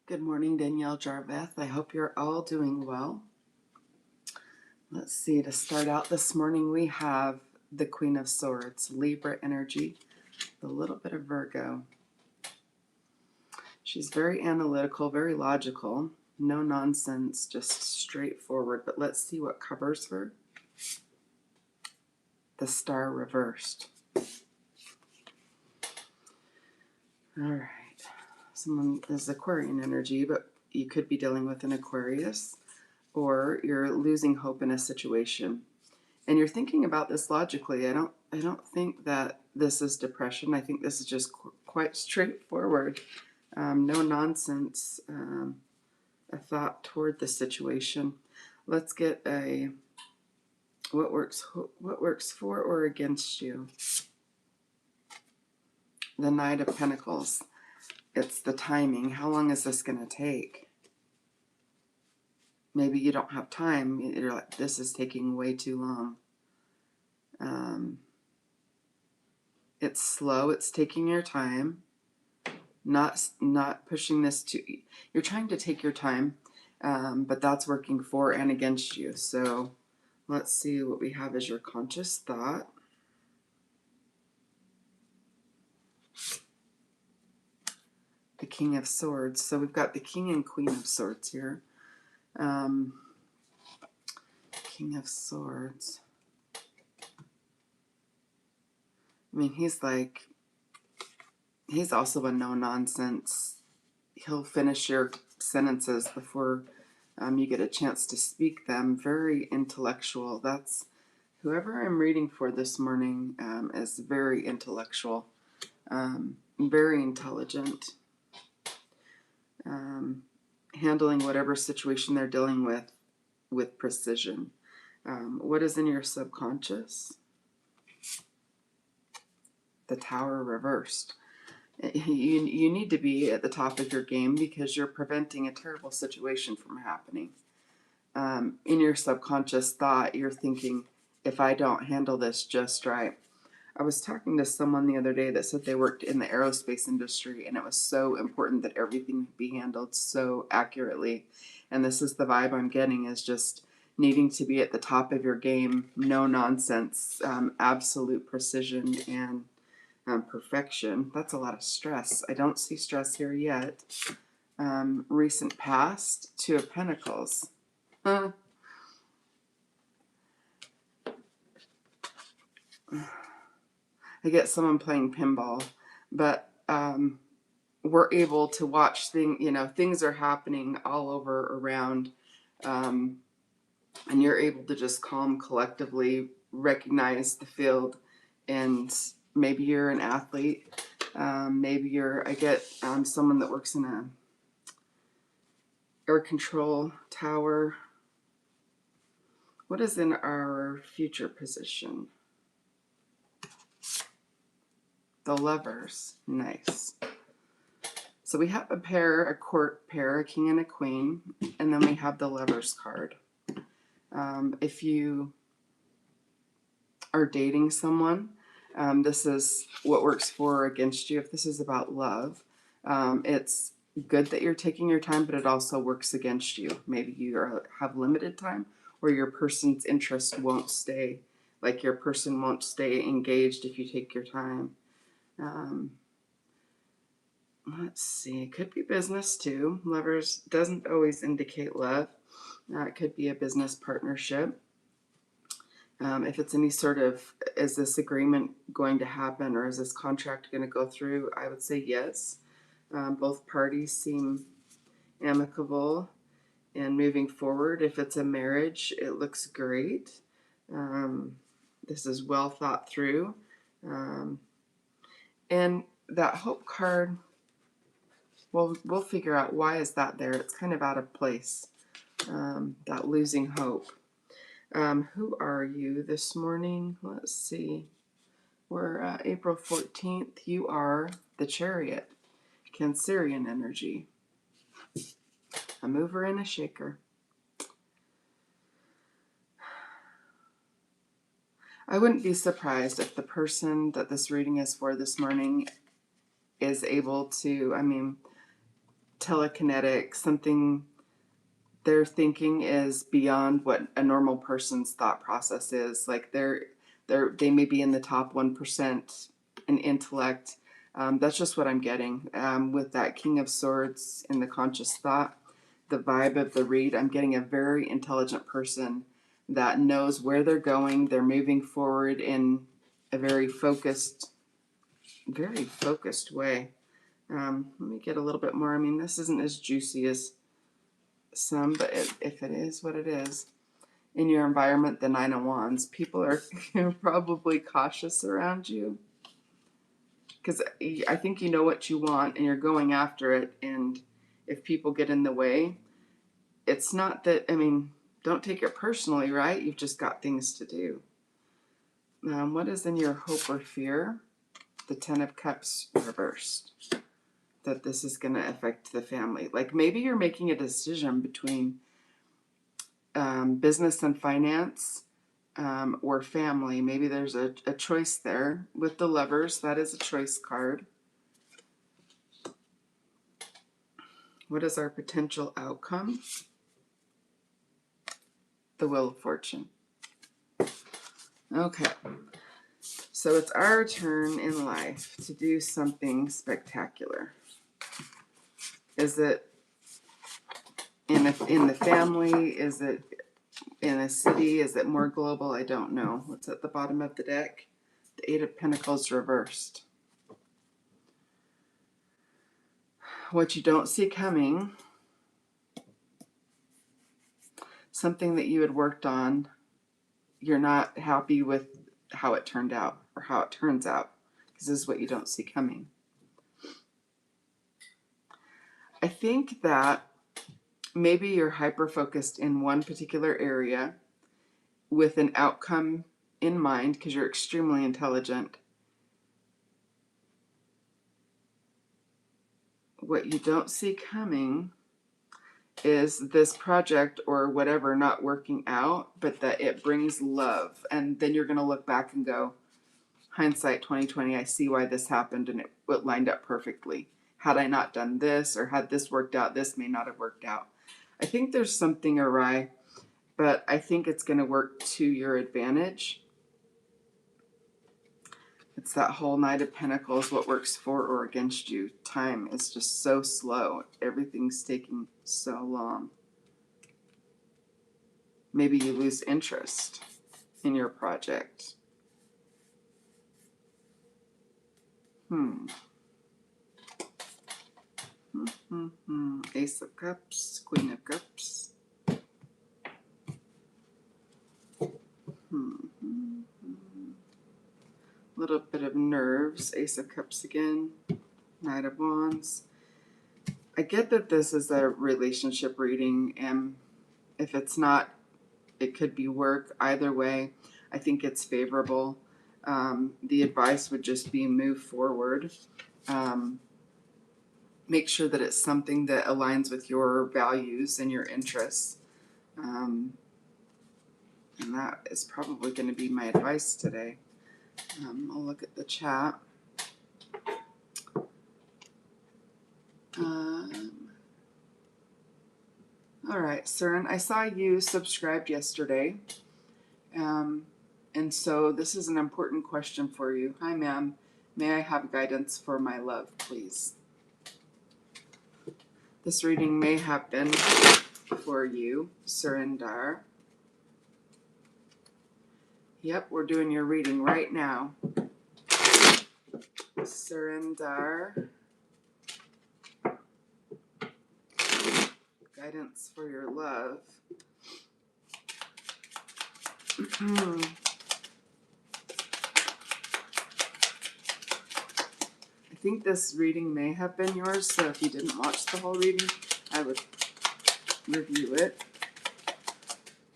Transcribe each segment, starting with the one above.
Good morning, Danielle Jaarveth. I hope you're all doing well. Let's see, to start out this morning, we have the Queen of Swords, Libra energy, a little bit of Virgo. She's very analytical, very logical, no nonsense, just straightforward. But let's see what covers her. The Star reversed. All right. Someone is Aquarian energy, but you could be dealing with an Aquarius, or you're losing hope in a situation. And you're thinking about this logically. I don't think that this is depression. I think this is just quite straightforward. No nonsense. A thought toward the situation. Let's get a what works for or against you. The Knight of Pentacles. It's the timing. How long is this going to take? Maybe you don't have time. You're like, this is taking way too long. It's slow. It's taking your time. Not pushing this to. You're trying to take your time, but that's working for and against you. So let's see what we have as your conscious thought. The King of Swords. So we've got the King and Queen of Swords here. King of Swords. I mean, he's also a no-nonsense. He'll finish your sentences before you get a chance to speak them. Very intellectual. That's whoever I'm reading for this morning is very intellectual, very intelligent, handling whatever situation they're dealing with precision. What is in your subconscious? The Tower reversed. You need to be at the top of your game because you're preventing a terrible situation from happening. In your subconscious thought, you're thinking, if I don't handle this just right. I was talking to someone the other day that said they worked in the aerospace industry, and it was so important that everything be handled so accurately. And this is the vibe I'm getting, is just needing to be at the top of your game, no nonsense, absolute precision and perfection. That's a lot of stress. I don't see stress here yet. Recent past, Two of Pentacles. I get someone playing pinball, but we're able to watch things are happening all over around, and you're able to just calm, collectively recognize the field. And maybe you're an athlete. Maybe I get someone that works in a air control tower. What is in our future position? The Lovers. Nice. So we have a court pair, a king and a queen, and then we have the Lovers card. If you are dating someone, this is what works for or against you. If this is about love, it's good that you're taking your time, but it also works against you. Maybe you have limited time, or your person's interest won't stay. Like your person won't stay engaged if you take your time. Let's see. It could be business too. Lovers doesn't always indicate love. It could be a business partnership. If it's any sort of, is this agreement going to happen, or is this contract going to go through? I would say yes. Both parties seem amicable and moving forward. If it's a marriage, it looks great. This is well thought through. And that hope card, we'll figure out why is that there. It's kind of out of place, that losing hope. Who are you this morning? Let's see. We're April 14th. You are the Chariot, Cancerian energy. A mover and a shaker. I wouldn't be surprised if the person that this reading is for this morning is able to, telekinetic, something their thinking is beyond what a normal person's thought process is. Like they may be in the top 1% in intellect. That's just what I'm getting with that King of Swords in the conscious thought. The vibe of the read, I'm getting a very intelligent person that knows where they're going. They're moving forward in a very focused way. Let me get a little bit more. I mean, this isn't as juicy as some, but if it is what it is. In your environment, the Nine of Wands, people are probably cautious around you because I think you know what you want and you're going after it. And if people get in the way, it's not that, I mean, don't take it personally, right? You've just got things to do. What is in your hope or fear? The Ten of Cups reversed. That this is going to affect the family. Like maybe you're making a decision between business and finance or family. Maybe there's a choice there. With the Lovers, that is a choice card. What is our potential outcome? The Wheel of Fortune. Okay. So it's our turn in life to do something spectacular. Is it in the family? Is it in a city? Is it more global? I don't know. What's at the bottom of the deck? The Eight of Pentacles reversed. What you don't see coming, something that you had worked on, you're not happy with how it turned out or how it turns out, because this is what you don't see coming. I think that maybe you're hyper-focused in one particular area with an outcome in mind because you're extremely intelligent. What you don't see coming is this project or whatever not working out, but that it brings love. And then you're going to look back and go, hindsight 2020, I see why this happened and it lined up perfectly. Had I not done this or had this worked out, this may not have worked out. I think there's something awry, but I think it's going to work to your advantage. It's that whole Knight of Pentacles, what works for or against you. Time is just so slow. Everything's taking so long. Maybe you lose interest in your project. Ace of Cups, Queen of Cups. Little bit of nerves. Ace of Cups again. Knight of Wands. I get that this is a relationship reading, and if it's not, it could be work. Either way, I think it's favorable. The advice would just be move forward. Make sure that it's something that aligns with your values and your interests. And that is probably going to be my advice today. I'll look at the chat. All right, Seren, I saw you subscribed yesterday. And so this is an important question for you. Hi, ma'am. May I have guidance for my love, please? This reading may have been for you, Surinder. Yep, we're doing your reading right now. Surinder. Guidance for your love. I think this reading may have been yours, so if you didn't watch the whole reading, I would review it.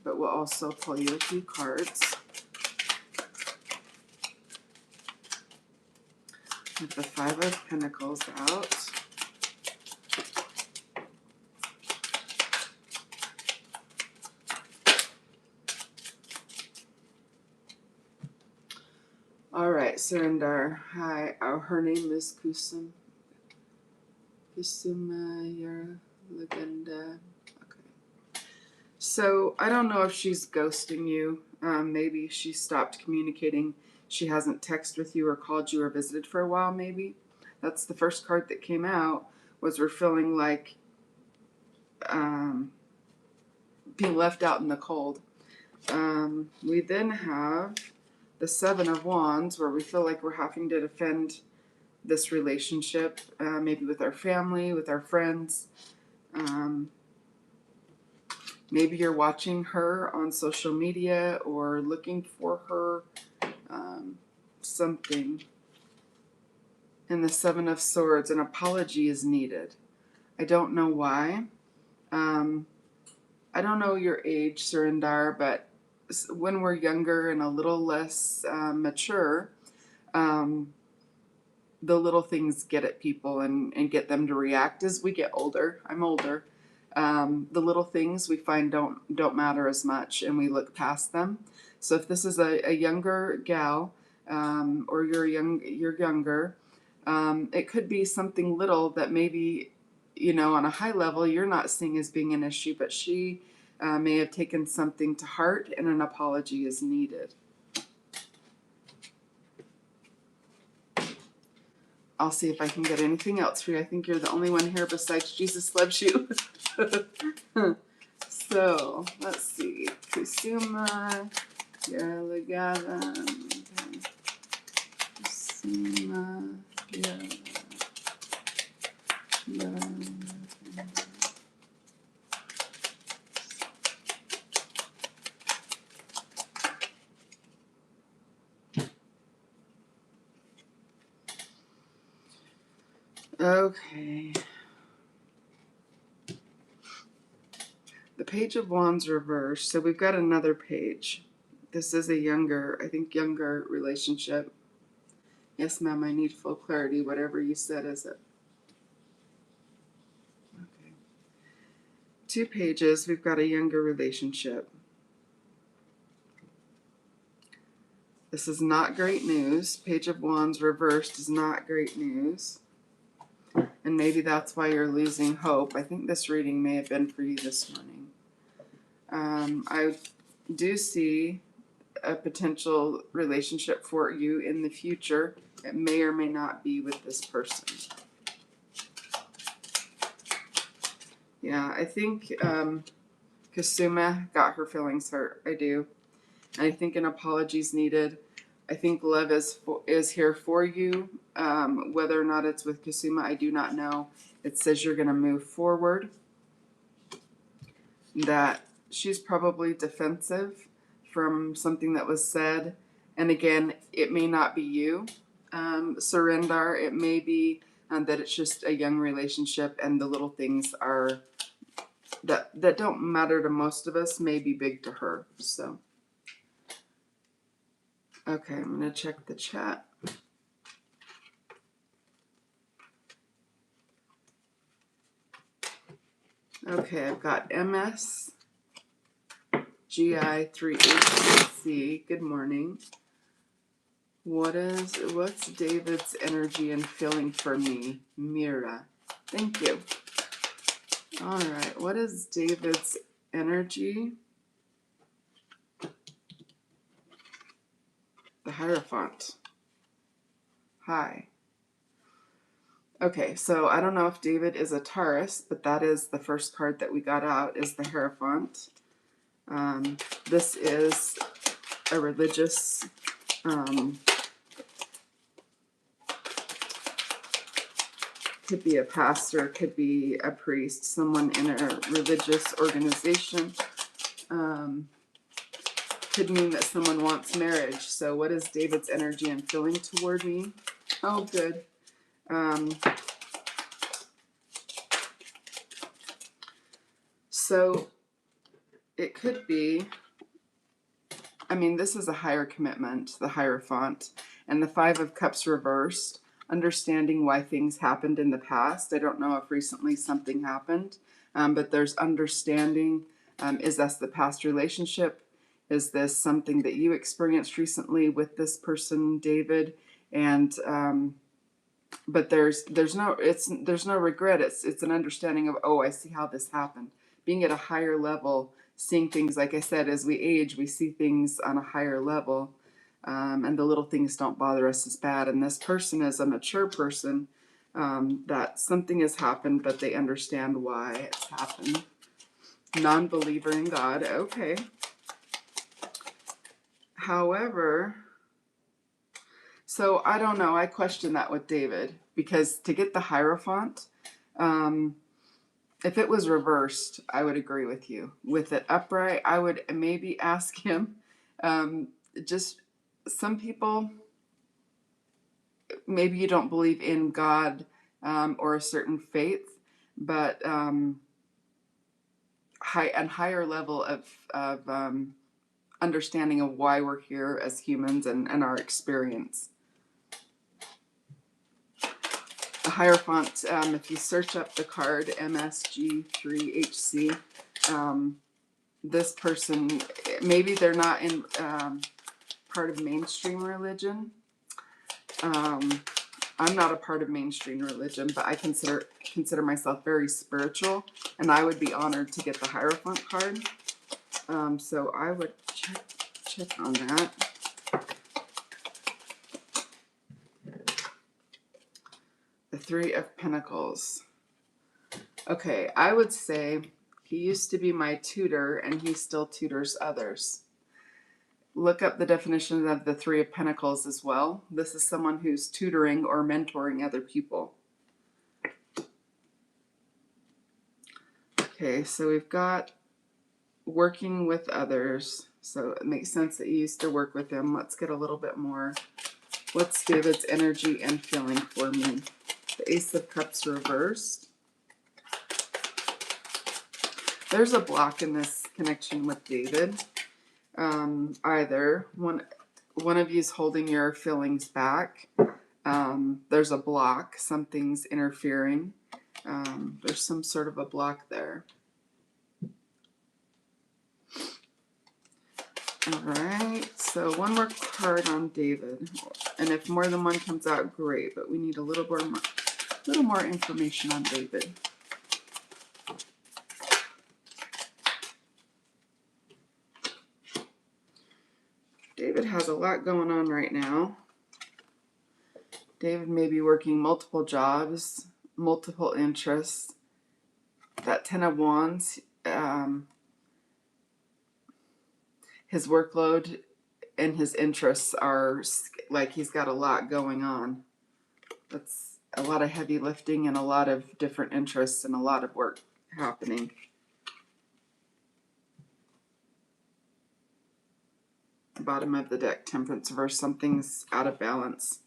But we'll also pull you a few cards. With the Five of Pentacles out. All right, Surinder. Hi, her name is Kusum. Kusuma, your legenda. Okay. So I don't know if she's ghosting you. Maybe she stopped communicating. She hasn't texted with you or called you or visited for a while, maybe. That's the first card that came out, was we're feeling like being left out in the cold. We then have the Seven of Wands, where we feel like we're having to defend this relationship, maybe with our family, with our friends. Maybe you're watching her on social media or looking for her, something. In the Seven of Swords, an apology is needed. I don't know why. I don't know your age, Surinder, but when we're younger and a little less mature, the little things get at people and get them to react. As we get older, I'm older, the little things we find don't matter as much, and we look past them. So if this is a younger gal, or you're younger, it could be something little that maybe, on a high level you're not seeing as being an issue, but she may have taken something to heart, and an apology is needed. I'll see if I can get anything else for you. I think you're the only one here besides Jesus Loves You. So, let's see. Kusuma, your legada. Kusuma, okay. The Page of Wands reversed. So we've got another page. This is a younger relationship. Yes, ma'am, I need full clarity. Whatever you said, is it? Okay. 2 pages. We've got a younger relationship. This is not great news. Page of Wands reversed is not great news. And maybe that's why you're losing hope. I think this reading may have been for you this morning. I do see a potential relationship for you in the future. It may or may not be with this person. Yeah, I think Kusuma got her feelings hurt. I do. And I think an apology is needed. I think love is here for you. Whether or not it's with Kusuma, I do not know. It says you're going to move forward. That she's probably defensive from something that was said. And again, it may not be you, Surinder. It may be that it's just a young relationship, and the little things are that don't matter to most of us may be big to her. So, okay, I'm going to check the chat. Okay, I've got MSGI3HC. Good morning. What's David's energy and feeling for me? Mira. Thank you. All right. What is David's energy? The Hierophant. Hi. Okay, so I don't know if David is a Taurus, but that is the first card that we got out, is the Hierophant. This is a religious could be a pastor, could be a priest, someone in a religious organization. Could mean that someone wants marriage. So what is David's energy and feeling toward me? Oh, good. So it could be, this is a higher commitment, the Hierophant, and the Five of Cups reversed, understanding why things happened in the past. I don't know if recently something happened, but there's understanding. Is this the past relationship? Is this something that you experienced recently with this person, David? And but there's no regret. It's an understanding of, oh, I see how this happened. Being at a higher level, seeing things, like I said, as we age, we see things on a higher level, and the little things don't bother us as bad. And this person is a mature person, that something has happened, but they understand why it's happened. Non-believer in God, okay. However, so I don't know. I question that with David, because to get the Hierophant, if it was reversed, I would agree with you. With it upright, I would maybe ask him. Just some people, maybe you don't believe in God, or a certain faith, but higher level of understanding of why we're here as humans, and our experience. The Hierophant, if you search up the card MSG3HC, this person, maybe they're not in part of mainstream religion. I'm not a part of mainstream religion, but I consider myself very spiritual, and I would be honored to get the Hierophant card. So I would check on that. The Three of Pentacles. Okay, I would say he used to be my tutor, and he still tutors others. Look up the definition of the Three of Pentacles as well. This is someone who's tutoring or mentoring other people. Okay, so we've got working with others. So it makes sense that you used to work with him. Let's get a little bit more. What's David's energy and feeling for me? The Ace of Cups reversed. There's a block in this connection with David. Either one of you is holding your feelings back. There's a block. Something's interfering. There's some sort of a block there. All right. So one more card on David, and if more than one comes out, great. But we need a little more information on David. David has a lot going on right now. David may be working multiple jobs, multiple interests. That Ten of Wands, his workload and his interests are like he's got a lot going on. That's a lot of heavy lifting and a lot of different interests and a lot of work happening. Bottom of the deck, Temperance reverse. Something's out of balance.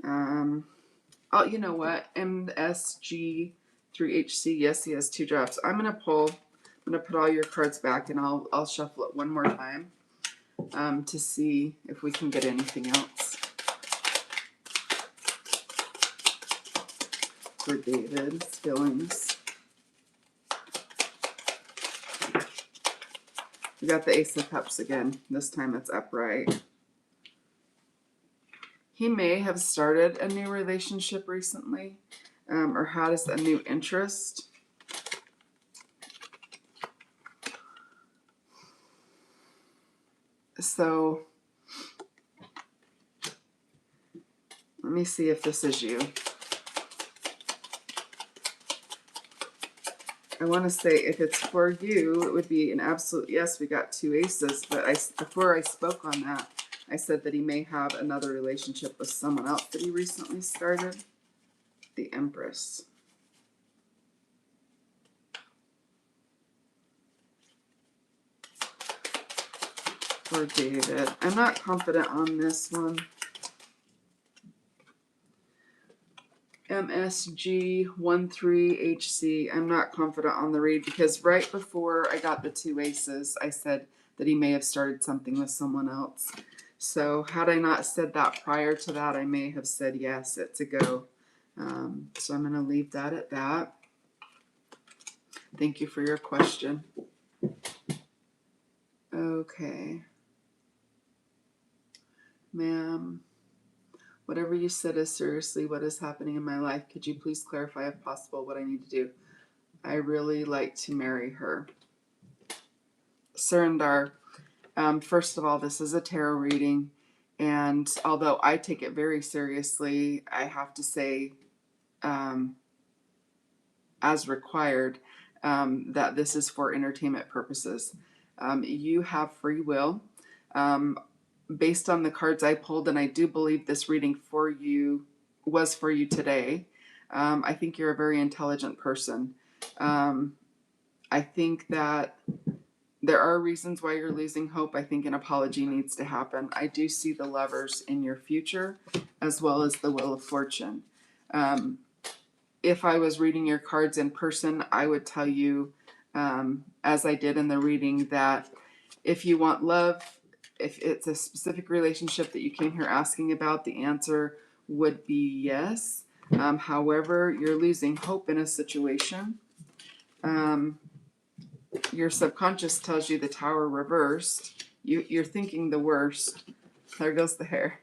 Oh, you know what? MSG3HC. Yes, he has 2 drops. I'm gonna pull. I'm gonna put all your cards back, and I'll shuffle it one more time to see if we can get anything else for David's feelings. We got the Ace of Cups again. This time it's upright. He may have started a new relationship recently, or has a new interest. So let me see if this is you. I want to say if it's for you, it would be an absolute yes. We got 2 aces, but before I spoke on that, I said that he may have another relationship with someone else that he recently started. The Empress. For David. I'm not confident on this one. MSG13HC. I'm not confident on the read, because right before I got the 2 aces, I said that he may have started something with someone else. So had I not said that prior to that, I may have said yes, it's a go. So I'm going to leave that at that. Thank you for your question. Okay. Ma'am, Whatever you said is seriously what is happening in my life. Could you please clarify, if possible, what I need to do? I really like to marry her. Surrender. First of all, this is a tarot reading, and although I take it very seriously, I have to say, as required, that this is for entertainment purposes. You have free will. Based on the cards I pulled, and I do believe this reading for you was for you today, I think you're a very intelligent person. I think that there are reasons why you're losing hope. I think an apology needs to happen. I do see the Lovers in your future, as well as the Wheel of Fortune. If I was reading your cards in person, I would tell you, as I did in the reading, that if you want love, if it's a specific relationship that you came here asking about, the answer would be yes. However, you're losing hope in a situation. Your subconscious tells you the Tower reversed. You're thinking the worst. There goes the hair.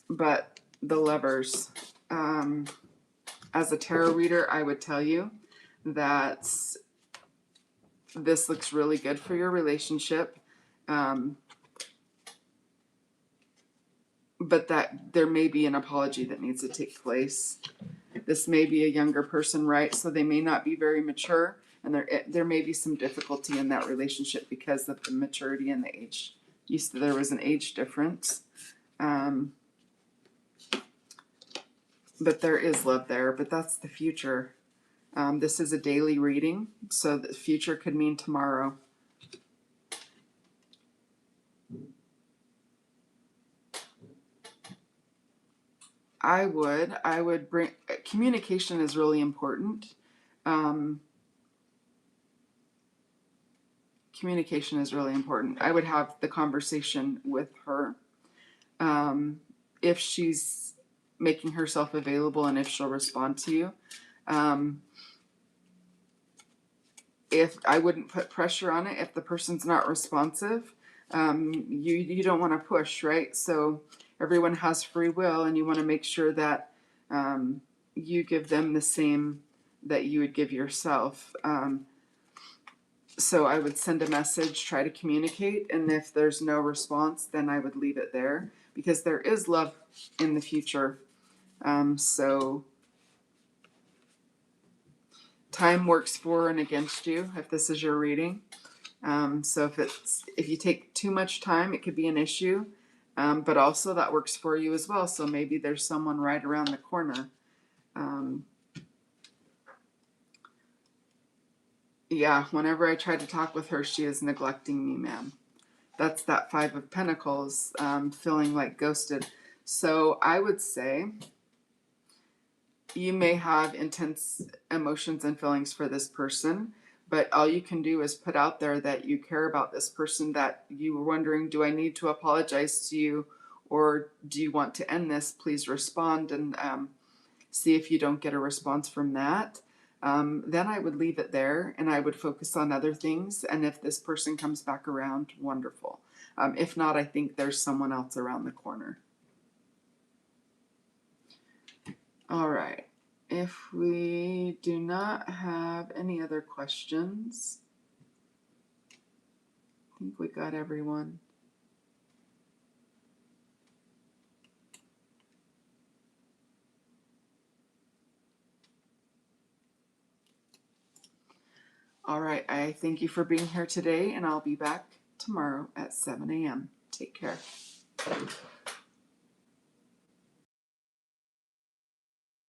But the Lovers. As a tarot reader, I would tell you that this looks really good for your relationship. But that there may be an apology that needs to take place. This may be a younger person, right? So they may not be very mature, and there may be some difficulty in that relationship because of the maturity and the age. You said there was an age difference. But there is love there, but that's the future. This is a daily reading, so the future could mean tomorrow. I would bring, communication is really important. Communication is really important. I would have the conversation with her. If she's making herself available and if she'll respond to you. If I wouldn't put pressure on it, if the person's not responsive, you don't want to push, right? So everyone has free will, and you want to make sure that you give them the same that you would give yourself. So I would send a message, try to communicate, and if there's no response, then I would leave it there, because there is love in the future. So time works for and against you if this is your reading. So if you take too much time, it could be an issue. But also that works for you as well. So maybe there's someone right around the corner. Yeah, whenever I try to talk with her, she is neglecting me, ma'am. That's that Five of Pentacles, feeling like ghosted. So I would say you may have intense emotions and feelings for this person, but all you can do is put out there that you care about this person, that you were wondering, do I need to apologize to you, or do you want to end this? Please respond, and see if you don't get a response from that. Then I would leave it there and I would focus on other things. And if this person comes back around, wonderful. If not, I think there's someone else around the corner. All right. If we do not have any other questions, I think we got everyone. All right. I thank you for being here today, and I'll be back tomorrow at 7 a.m. Take care.